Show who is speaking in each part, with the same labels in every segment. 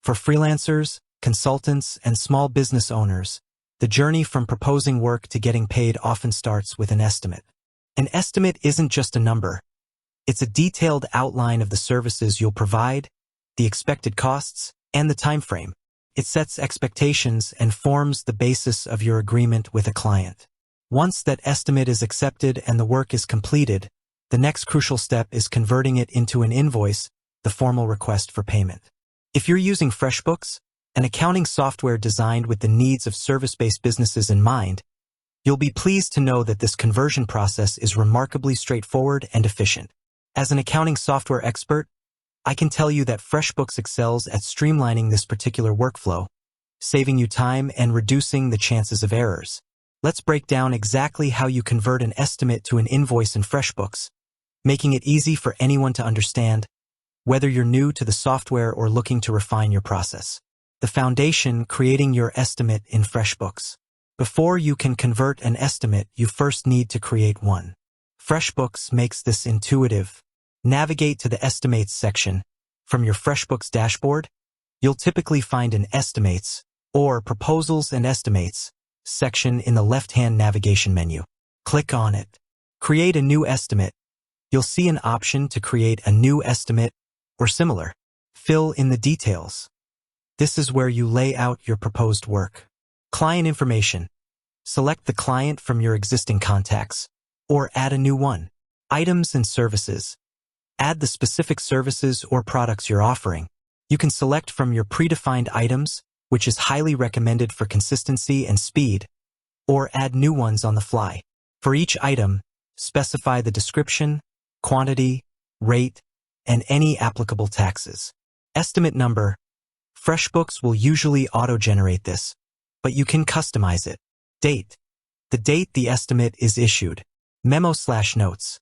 Speaker 1: For freelancers, consultants, and small business owners, the journey from proposing work to getting paid often starts with an estimate. An estimate isn't just a number. It's a detailed outline of the services you'll provide, the expected costs, and the time frame. It sets expectations and forms the basis of your agreement with a client. Once that estimate is accepted and the work is completed, the next crucial step is converting it into an invoice, the formal request for payment. If you're using FreshBooks, an accounting software designed with the needs of service-based businesses in mind, you'll be pleased to know that this conversion process is remarkably straightforward and efficient. As an accounting software expert, I can tell you that FreshBooks excels at streamlining this particular workflow, saving you time and reducing the chances of errors. Let's break down exactly how you convert an estimate to an invoice in FreshBooks, making it easy for anyone to understand, whether you're new to the software or looking to refine your process. The foundation: creating your estimate in FreshBooks. Before you can convert an estimate, you first need to create one. FreshBooks makes this intuitive. Navigate to the Estimates section. From your FreshBooks dashboard, you'll typically find an Estimates or Proposals and Estimates section in the left-hand navigation menu. Click on it. Create a new estimate. You'll see an option to create a new estimate or similar. Fill in the details. This is where you lay out your proposed work. Client information. Select the client from your existing contacts, or add a new one. Items and services. Add the specific services or products you're offering. You can select from your predefined items, which is highly recommended for consistency and speed, or add new ones on the fly. For each item, specify the description, quantity, rate, and any applicable taxes. Estimate number. FreshBooks will usually auto-generate this, but you can customize it. Date. The date the estimate is issued. Memo/notes.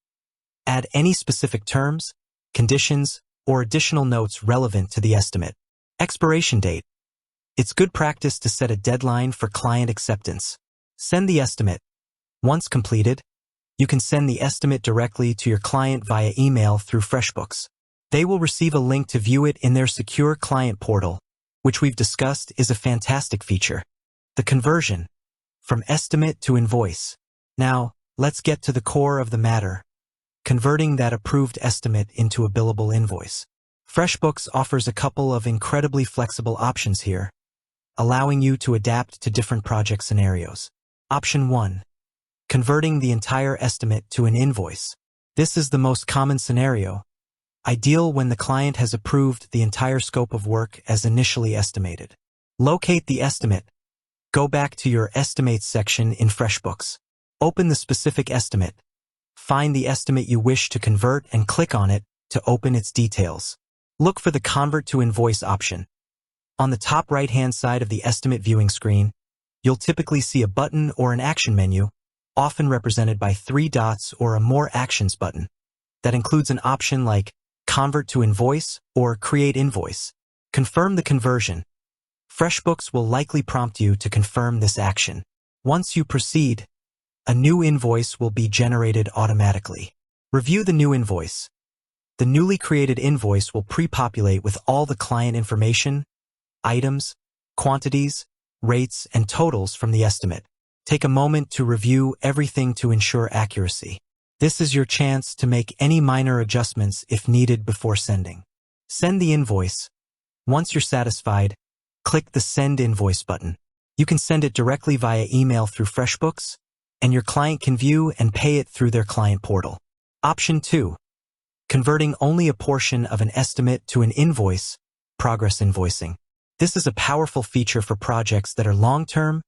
Speaker 1: Add any specific terms, conditions, or additional notes relevant to the estimate. Expiration date. It's good practice to set a deadline for client acceptance. Send the estimate. Once completed, you can send the estimate directly to your client via email through FreshBooks. They will receive a link to view it in their secure client portal, which we've discussed is a fantastic feature. The conversion. From estimate to invoice. Now, let's get to the core of the matter. Converting that approved estimate into a billable invoice. FreshBooks offers a couple of incredibly flexible options here, allowing you to adapt to different project scenarios. Option 1. Converting the entire estimate to an invoice. This is the most common scenario, ideal when the client has approved the entire scope of work as initially estimated. Locate the estimate. Go back to your Estimates section in FreshBooks. Open the specific estimate. Find the estimate you wish to convert and click on it to open its details. Look for the Convert to Invoice option. On the top right-hand side of the estimate viewing screen, you'll typically see a button or an action menu, often represented by 3 dots or a More Actions button, that includes an option like Convert to Invoice or Create Invoice. Confirm the conversion. FreshBooks will likely prompt you to confirm this action. Once you proceed, a new invoice will be generated automatically. Review the new invoice. The newly created invoice will pre-populate with all the client information, items, quantities, rates, and totals from the estimate. Take a moment to review everything to ensure accuracy. This is your chance to make any minor adjustments if needed before sending. Send the invoice. Once you're satisfied, click the Send Invoice button. You can send it directly via email through FreshBooks, and your client can view and pay it through their client portal. Option 2. Converting only a portion of an estimate to an invoice, progress invoicing. This is a powerful feature for projects that are long-term,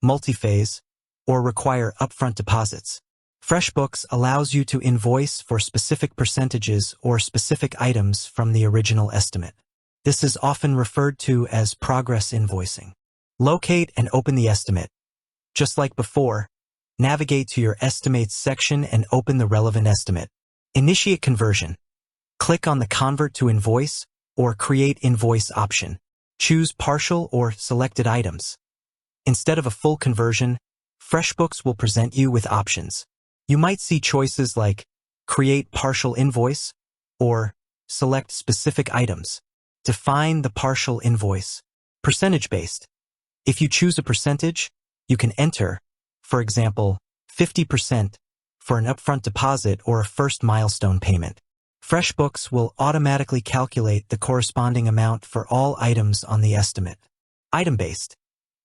Speaker 1: multi-phase, or require upfront deposits. FreshBooks allows you to invoice for specific percentages or specific items from the original estimate. This is often referred to as progress invoicing. Locate and open the estimate. Just like before, navigate to your Estimates section and open the relevant estimate. Initiate conversion. Click on the Convert to Invoice or Create Invoice option. Choose partial or selected items. Instead of a full conversion, FreshBooks will present you with options. You might see choices like Create Partial Invoice or Select Specific Items. Define the partial invoice. Percentage-based. If you choose a percentage, you can enter, for example, 50% for an upfront deposit or a first milestone payment. FreshBooks will automatically calculate the corresponding amount for all items on the estimate. Item-based.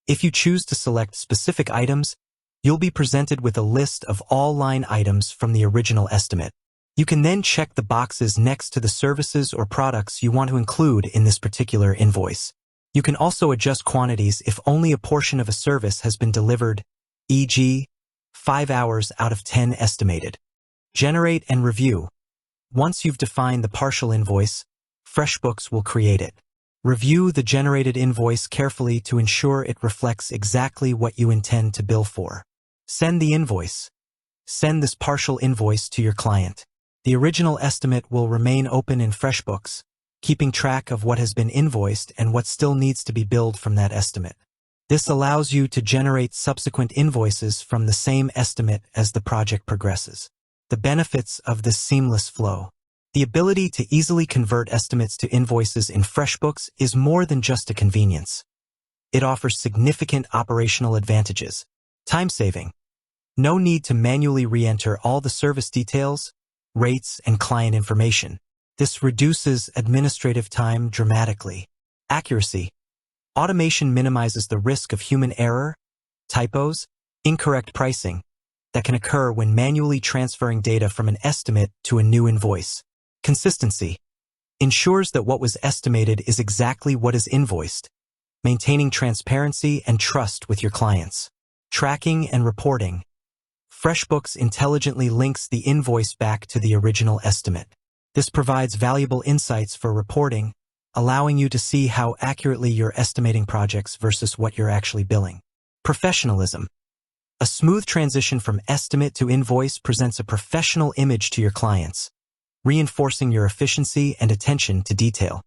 Speaker 1: If you choose to select specific items, you'll be presented with a list of all line items from the original estimate. You can then check the boxes next to the services or products you want to include in this particular invoice. You can also adjust quantities if only a portion of a service has been delivered, e.g., 5 hours out of 10 estimated. Generate and review. Once you've defined the partial invoice, FreshBooks will create it. Review the generated invoice carefully to ensure it reflects exactly what you intend to bill for. Send the invoice. Send this partial invoice to your client. The original estimate will remain open in FreshBooks, keeping track of what has been invoiced and what still needs to be billed from that estimate. This allows you to generate subsequent invoices from the same estimate as the project progresses. The benefits of this seamless flow. The ability to easily convert estimates to invoices in FreshBooks is more than just a convenience. It offers significant operational advantages. Time saving. No need to manually re-enter all the service details, rates, and client information. This reduces administrative time dramatically. Accuracy. Automation minimizes the risk of human error, typos, incorrect pricing that can occur when manually transferring data from an estimate to a new invoice. Consistency. Ensures that what was estimated is exactly what is invoiced, maintaining transparency and trust with your clients. Tracking and reporting. FreshBooks intelligently links the invoice back to the original estimate. This provides valuable insights for reporting, allowing you to see how accurately you're estimating projects versus what you're actually billing. Professionalism. A smooth transition from estimate to invoice presents a professional image to your clients, reinforcing your efficiency and attention to detail.